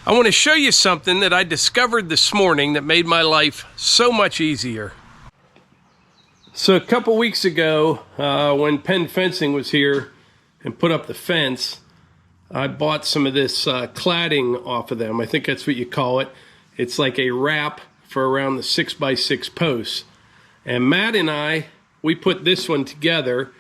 I want to show you something that I discovered this morning that made my life so much easier. So a couple weeks ago, when Penn Fencing was here and put up the fence, I bought some of this cladding off of them. I think that's what you call it. It's like a wrap for around the 6x6 posts. And Matt and we put this one together,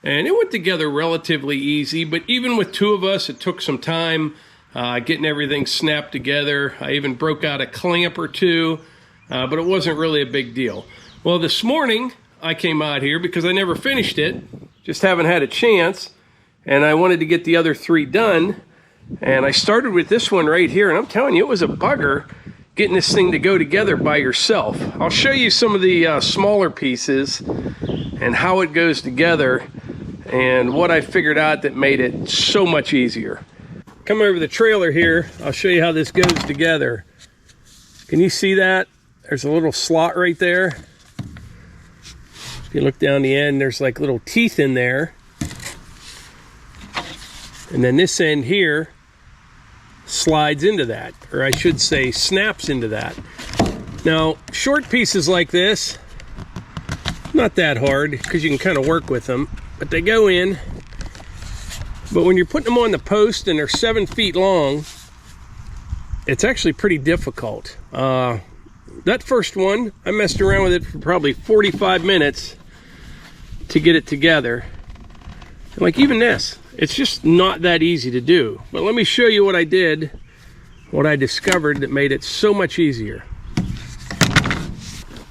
and it went together relatively easy, but even with two of us, it took some time getting everything snapped together. I even broke out a clamp or two, but it wasn't really a big deal. Well, this morning, I came out here because I never finished it, just haven't had a chance, and I wanted to get the other three done, and I started with this one right here, and I'm telling you, it was a bugger getting this thing to go together by yourself. I'll show you some of the smaller pieces and how it goes together and what I figured out that made it so much easier. Come over the trailer here, I'll show you how this goes together. Can you see that? There's a little slot right there. If you look down the end, there's like little teeth in there. And then this end here slides into that, or I should say snaps into that. Now, short pieces like this, not that hard because you can kind of work with them, but they go in. But when you're putting them on the post and they're 7 feet long, it's actually pretty difficult. That first one, I messed around with it for probably 45 minutes to get it together. And like even this, it's just not that easy to do. But let me show you what I did, what I discovered that made it so much easier.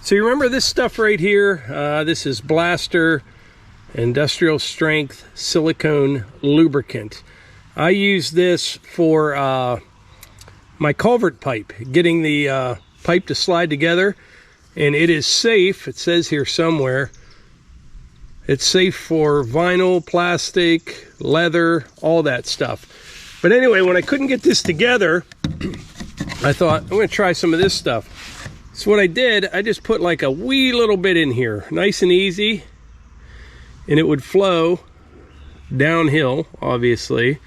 So you remember this stuff right here? This is Blaster industrial strength silicone lubricant. I use this for my culvert pipe, getting the pipe to slide together, and it is safe. It says here somewhere it's safe for vinyl, plastic, leather, all that stuff. But anyway, when I couldn't get this together, I thought I'm going to try some of this stuff. So what I did, I just put like a wee little bit in here, nice and easy, and it would flow downhill, obviously.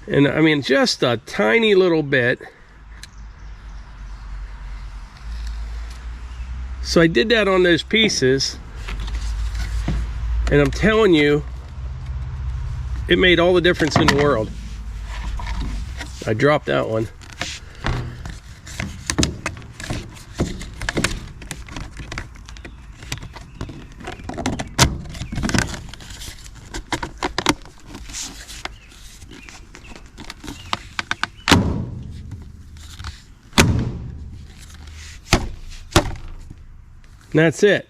And I mean, just a tiny little bit. So I did that on those pieces, and I'm telling you, it made all the difference in the world. I dropped that one. And that's it.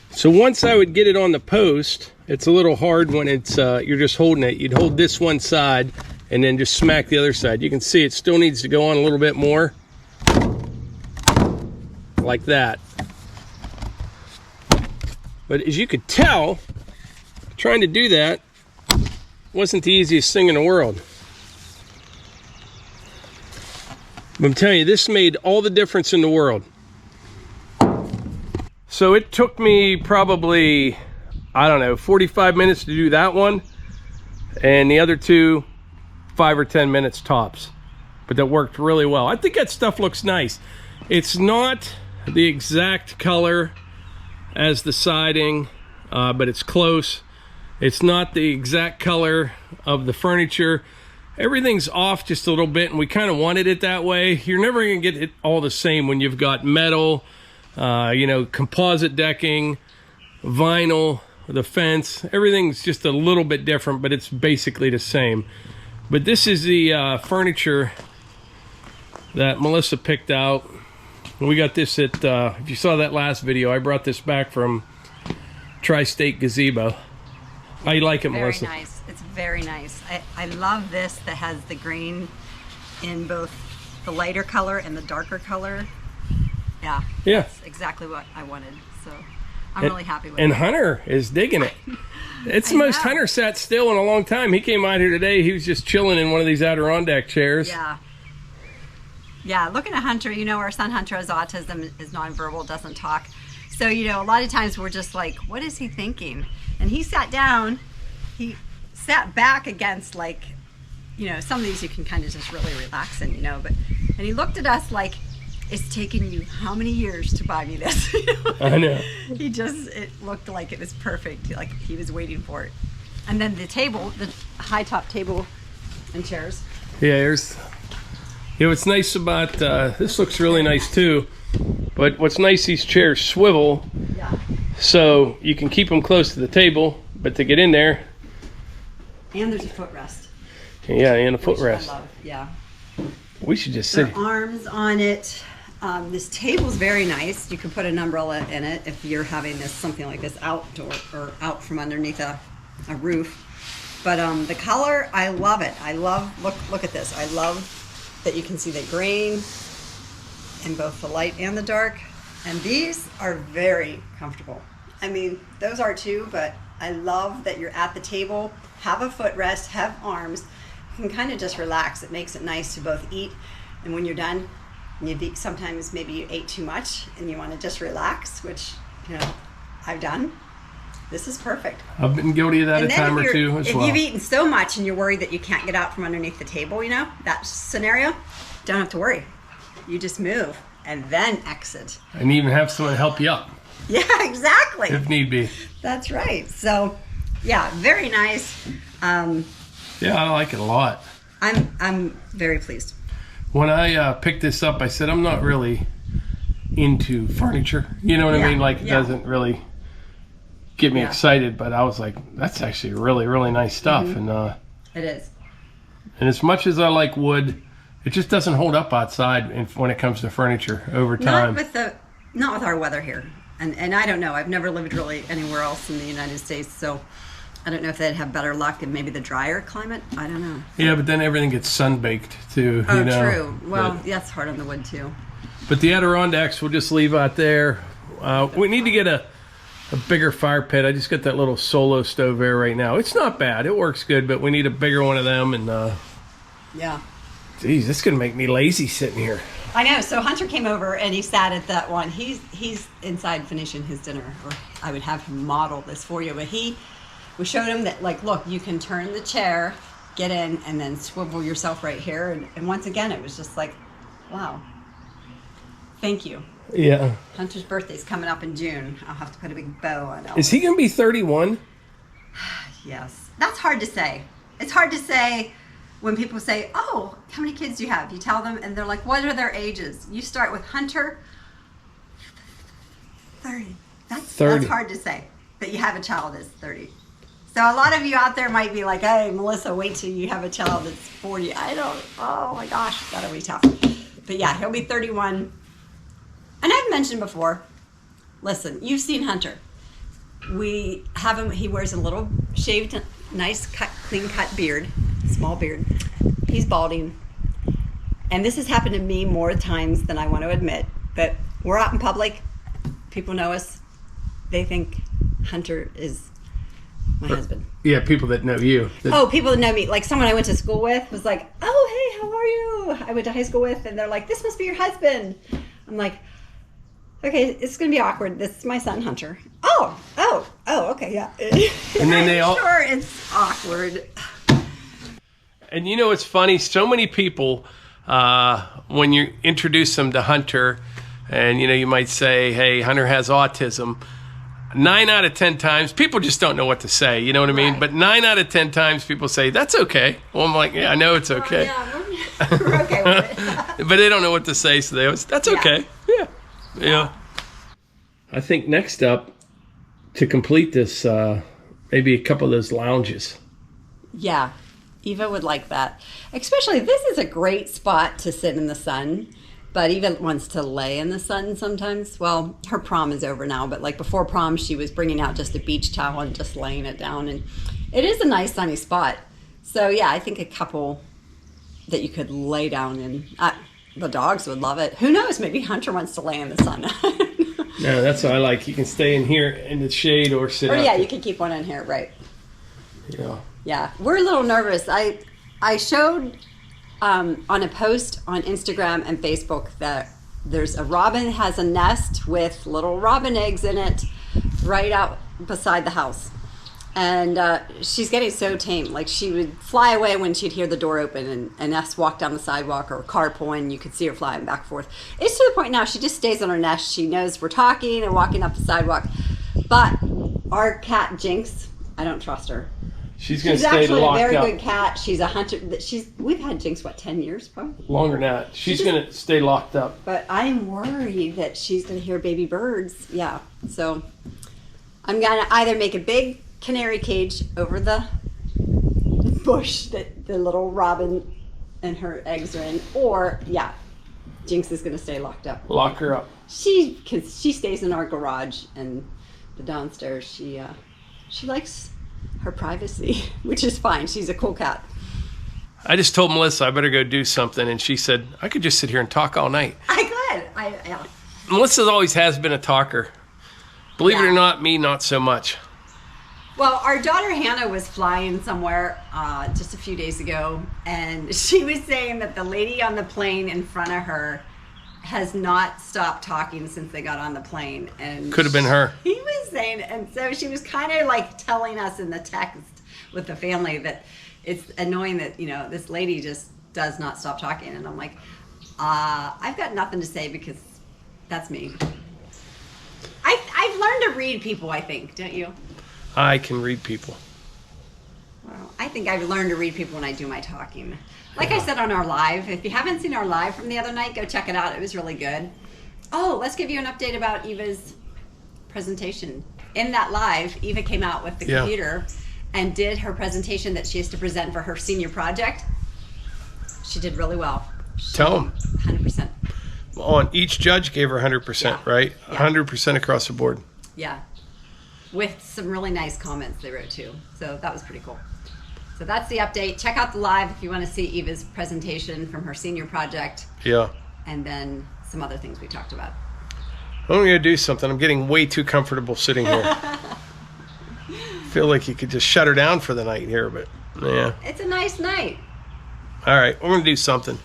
So once I would get it on the post, it's a little hard when it's you're just holding it. You'd hold this one side and then just smack the other side. You can see it still needs to go on a little bit more. Like that. But as you could tell, trying to do that wasn't the easiest thing in the world. But I'm telling you, this made all the difference in the world. So it took me probably, I don't know, 45 minutes to do that one. And the other two, 5 or 10 minutes tops. But that worked really well. I think that stuff looks nice. It's not the exact color as the siding, but it's close. It's not the exact color of the furniture. Everything's off just a little bit, and we kind of wanted it that way. You're never going to get it all the same when you've got metal, you know, composite decking, vinyl, the fence. Everything's just a little bit different, but it's basically the same. But this is the furniture that Melissa picked out. We got this at, if you saw that last video, I brought this back from Tri-State Gazebo. How you like it, Melissa? Very nice. It's very nice. I love this that has the green in both the lighter color and the darker color. Yeah. That's exactly what I wanted. So I'm really happy with it. And Hunter is digging it. It's the most Hunter sat still in a long time. He came out here today. He was just chilling in one of these Adirondack chairs. Yeah. Yeah, looking at Hunter, you know, our son Hunter has autism, is nonverbal, doesn't talk. So, you know, a lot of times we're just like, what is he thinking? And he sat down, he sat back against, like, you know, some of these you can kind of just really relax in, you know, but, and he looked at us like, it's taken you how many years to buy me this? I know. He just, it looked like it was perfect, like he was waiting for it. And then the table, the high top table and chairs. Yeah, what's nice about, this looks really nice too, but what's nice, these chairs swivel, Yeah. so you can keep them close to the table, but to get in there. And there's a footrest. Yeah, and a Which footrest. I love, yeah. We should just There sit. are arms on it. This table's very nice. You can put an umbrella in it if you're having this something like this outdoor or out from underneath a roof. But the color, I love it. I love, look at this. I love that you can see the grain in both the light and the dark. And these are very comfortable. I mean, those are too, but I love that you're at the table, have a footrest, have arms. You can kind of just relax. It makes it nice to both eat, and when you're done, sometimes maybe you ate too much and you want to just relax, which, you know, I've done. This is perfect. I've been guilty of that a time or two as well. If you've eaten so much and you're worried that you can't get out from underneath the table, you know, that scenario, don't have to worry. You just move and then exit. And even have someone help you up. Yeah, exactly. If need be. That's right. So, yeah, very nice. Yeah, I like it a lot. I'm very pleased. When I picked this up, I said I'm not really into furniture. You know what I mean? Like, it doesn't really get me excited, but I was like, that's actually really, really nice stuff. Mm-hmm. And It is. and as much as I like wood, it just doesn't hold up outside when it comes to furniture over time. Not with our weather here. And I don't know. I've never lived really anywhere else in the United States, so I don't know if they'd have better luck in maybe the drier climate. I don't know. Yeah, but then everything gets sun-baked too. Oh, you know? true. Well, that's hard on the wood too. But the Adirondacks we'll just leave out there. We need to get a bigger fire pit. I just got that little solo stove there right now. It's not bad. It works good, but we need a bigger one of them. And Yeah. geez, this is gonna make me lazy sitting here. I know. So Hunter came over and he sat at that one. He's inside finishing his dinner, or I would have him model this for you. But we showed him that, like, look, you can turn the chair, get in, and then swivel yourself right here. And once again, it was just like, wow. Thank you. Yeah. Hunter's birthday's coming up in June. I'll have to put a big bow on it. Is he gonna be 31? Yes. That's hard to say. It's hard to say when people say, oh, how many kids do you have? You tell them, and they're like, what are their ages? You start with Hunter, 30. That's hard to say that you have a child that's 30. So a lot of you out there might be like, hey, Melissa, wait till you have a child that's 40. Oh my gosh, that'll be tough. But yeah, he'll be 31. And I've mentioned before, listen, you've seen Hunter. We have him, he wears a little shaved, nice clean cut beard, small beard. He's balding. And this has happened to me more times than I want to admit. But we're out in public, people know us. They think Hunter is my husband. Yeah, people that know you. People that know me. Like someone I went to school with was like, oh, hey, how are you? I went to high school with, and they're like, this must be your husband. I'm like, okay, it's going to be awkward. This is my son, Hunter. Oh, okay, yeah. And then they all... Sure, it's awkward. And you know, it's funny, so many people, when you introduce them to Hunter, and you know, you might say, hey, Hunter has autism. 9 out of 10 times, people just don't know what to say, you know what I mean? Right. But 9 out of 10 times, people say, that's okay. Well, I'm like, yeah, I know it's okay. Yeah, we're okay with it. But they don't know what to say, so they always, that's okay. Yeah. I think next up, to complete this, maybe a couple of those lounges. Yeah, Eva would like that. Especially, this is a great spot to sit in the sun. But Eva wants to lay in the sun sometimes. Well, her prom is over now, but like before prom, she was bringing out just a beach towel and just laying it down. And it is a nice sunny spot. So yeah, I think a couple that you could lay down in. The dogs would love it. Who knows? Maybe Hunter wants to lay in the sun. No, that's what I like. You can stay in here in the shade or sit out. Or yeah, you can keep one in here, right? Yeah. Yeah, we're a little nervous. I showed on a post on Instagram and Facebook that there's a robin has a nest with little robin eggs in it right out beside the house. And she's getting so tame. Like, she would fly away when she'd hear the door open and us walk down the sidewalk or a car pulling. You could see her flying back and forth. It's to the point now she just stays on her nest. She knows we're talking and walking up the sidewalk. But our cat Jinx, I don't trust her. She's going to stay locked up. She's actually a very good cat. She's a hunter. We've had Jinx, what, 10 years probably? Longer than that. She's going to stay locked up. But I'm worried that she's going to hear baby birds. Yeah. So I'm going to either make a big canary cage over the bush that the little robin and her eggs are in, or yeah, Jinx is going to stay locked up. Lock her up. She stays in our garage and the downstairs. She likes her privacy, which is fine. She's a cool cat. I just told Melissa I better go do something, and she said I could just sit here and talk all night. Yeah. Melissa always has been a talker. Believe it or not, me not so much. Well, our daughter Hannah was flying somewhere just a few days ago, and she was saying that the lady on the plane in front of her has not stopped talking since they got on the plane. And could have been her. He was saying, and so she was kind of like telling us in the text with the family that it's annoying that, you know, this lady just does not stop talking. And I'm like, I've got nothing to say because that's me. I've learned to read people, I think, don't you? I can read people. Well, I think I've learned to read people when I do my talking. Like I said on our live, if you haven't seen our live from the other night, go check it out. It was really good. Oh, let's give you an update about Eva's presentation. In that live, Eva came out with the computer and did her presentation that she has to present for her senior project. She did really well. Tell them. 100%. On each judge gave her 100%, right? Yeah. 100% across the board. Yeah. With some really nice comments they wrote too. So that was pretty cool. So that's the update. Check out the live if you want to see Eva's presentation from her senior project. Yeah. And then some other things we talked about. I'm going to do something. I'm getting way too comfortable sitting here. Feel like you could just shut her down for the night here, but yeah. It's a nice night. All right, we're going to do something.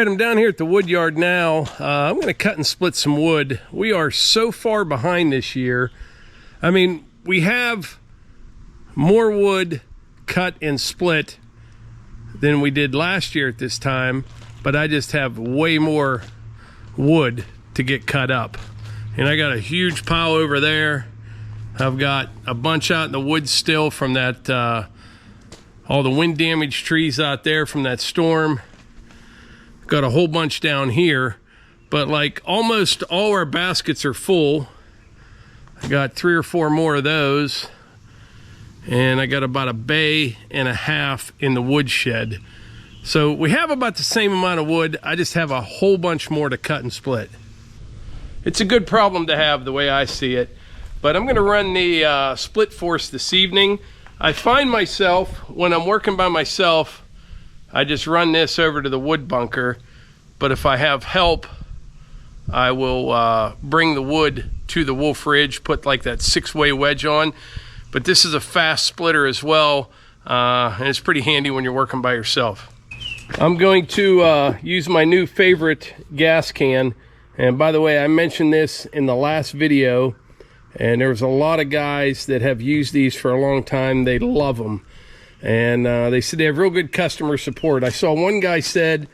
right, I'm down here at the wood yard now. I'm going to cut and split some wood. We are so far behind this year. I mean, we have more wood cut and split than we did last year at this time, but I just have way more wood to get cut up. And I got a huge pile over there. I've got a bunch out in the woods still from that all the wind damaged trees out there from that storm. Got a whole bunch down here, but like almost all our baskets are full. I got 3 or 4 more of those, and I got about a bay and a half in the wood shed. So we have about the same amount of wood. I just have a whole bunch more to cut and split. It's a good problem to have the way I see it, but I'm gonna run the split force this evening. I find myself, when I'm working by myself, I just run this over to the wood bunker, but if I have help, I will bring the wood to the Wolfe ridge, put like that 6-way wedge on. But this is a fast splitter as well, and it's pretty handy when you're working by yourself. I'm going to use my new favorite gas can. And by the way, I mentioned this in the last video, and there's a lot of guys that have used these for a long time. They love them. And they said they have real good customer support. I saw one guy said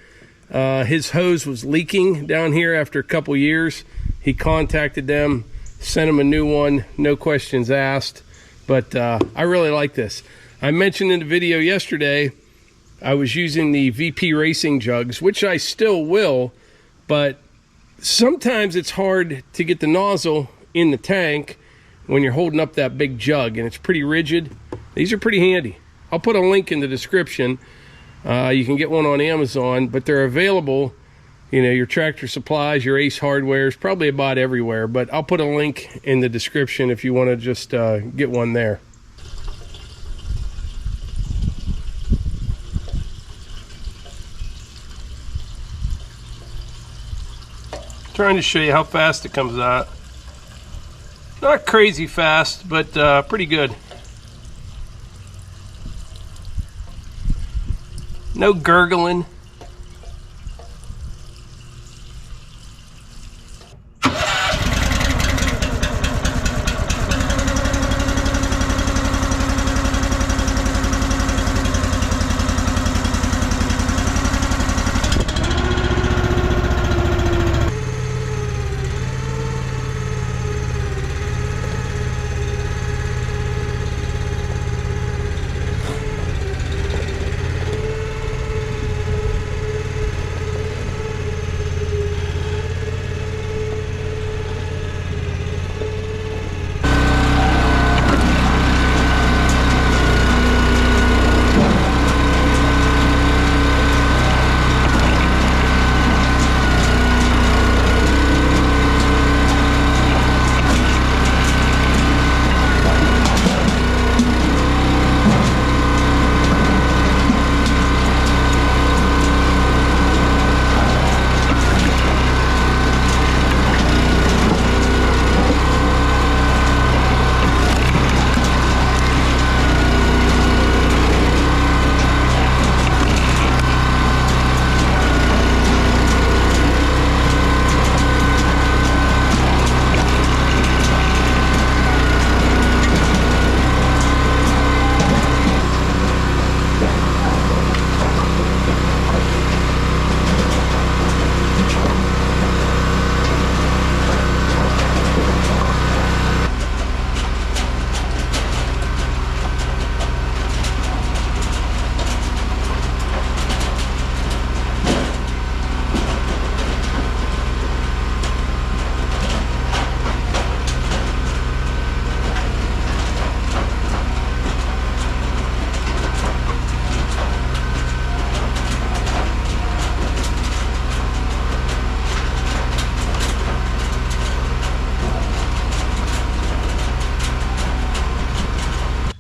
his hose was leaking down here after a couple years. He contacted them, sent them a new one, no questions asked. But I really like this. I mentioned in the video yesterday, I was using the VP Racing jugs, which I still will, but sometimes it's hard to get the nozzle in the tank when you're holding up that big jug and it's pretty rigid. These are pretty handy. I'll put a link in the description. You can get one on Amazon, but they're available, you know, your Tractor Supplies, your Ace Hardware, is probably about everywhere, but I'll put a link in the description if you want to just get one there. Trying to show you how fast it comes out. Not crazy fast, but pretty good. No gurgling.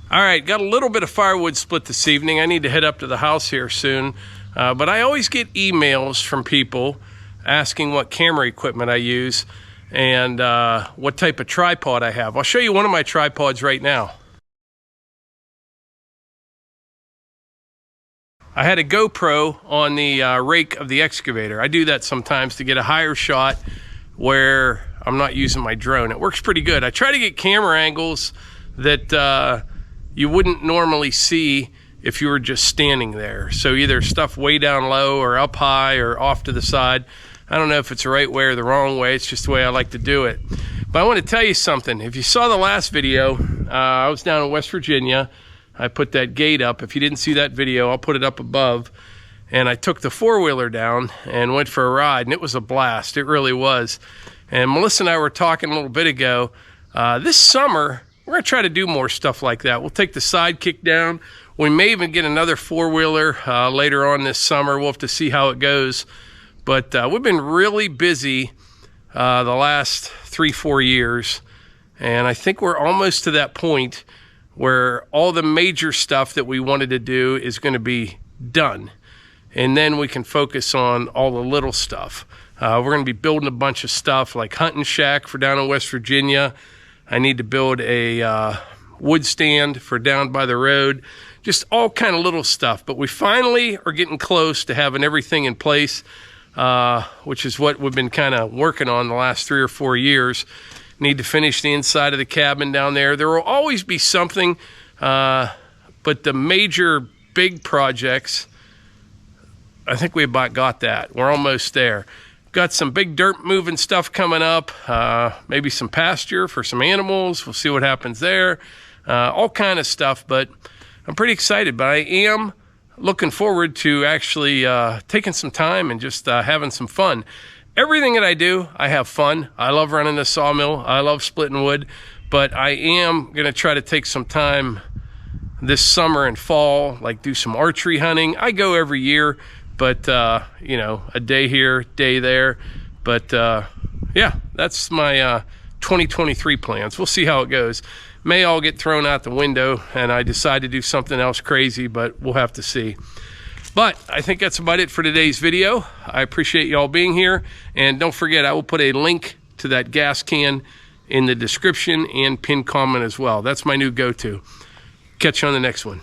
All right, got a little bit of firewood split this evening. I need to head up to the house here soon. But I always get emails from people asking what camera equipment I use and what type of tripod I have. I'll show you one of my tripods right now. I had a GoPro on the rake of the excavator. I do that sometimes to get a higher shot where I'm not using my drone. It works pretty good. I try to get camera angles that you wouldn't normally see if you were just standing there. So either stuff way down low or up high or off to the side. I don't know if it's the right way or the wrong way. It's just the way I like to do it. But I want to tell you something. If you saw the last video, I was down in West Virginia. I put that gate up. If you didn't see that video, I'll put it up above. And I took the four-wheeler down and went for a ride, and it was a blast. It really was. And Melissa and I were talking a little bit ago. This summer, we're going to try to do more stuff like that. We'll take the SideKick down. We may even get another four-wheeler later on this summer. We'll have to see how it goes. But we've been really busy the last 3-4 years. And I think we're almost to that point where all the major stuff that we wanted to do is going to be done. And then we can focus on all the little stuff. We're going to be building a bunch of stuff like hunting shack for down in West Virginia. I need to build a wood stand for down by the road. Just all kind of little stuff. But we finally are getting close to having everything in place, which is what we've been kind of working on the last 3 or 4 years. Need to finish the inside of the cabin down there. There will always be something, but the major big projects, I think we about got that. We're almost there. Got some big dirt moving stuff coming up, maybe some pasture for some animals. We'll see what happens there. All kind of stuff, but I'm pretty excited. But I am looking forward to actually taking some time and just having some fun. Everything that I do, I have fun. I love running the sawmill. I love splitting wood, but I am going to try to take some time this summer and fall, like do some archery hunting. I go every year, but you know, a day here, day there. But yeah, that's my 2023 plans. We'll see how it goes. May all get thrown out the window and I decide to do something else crazy, but we'll have to see. But I think that's about it for today's video. I appreciate you all being here. And don't forget, I will put a link to that gas can in the description and pinned comment as well. That's my new go-to. Catch you on the next one.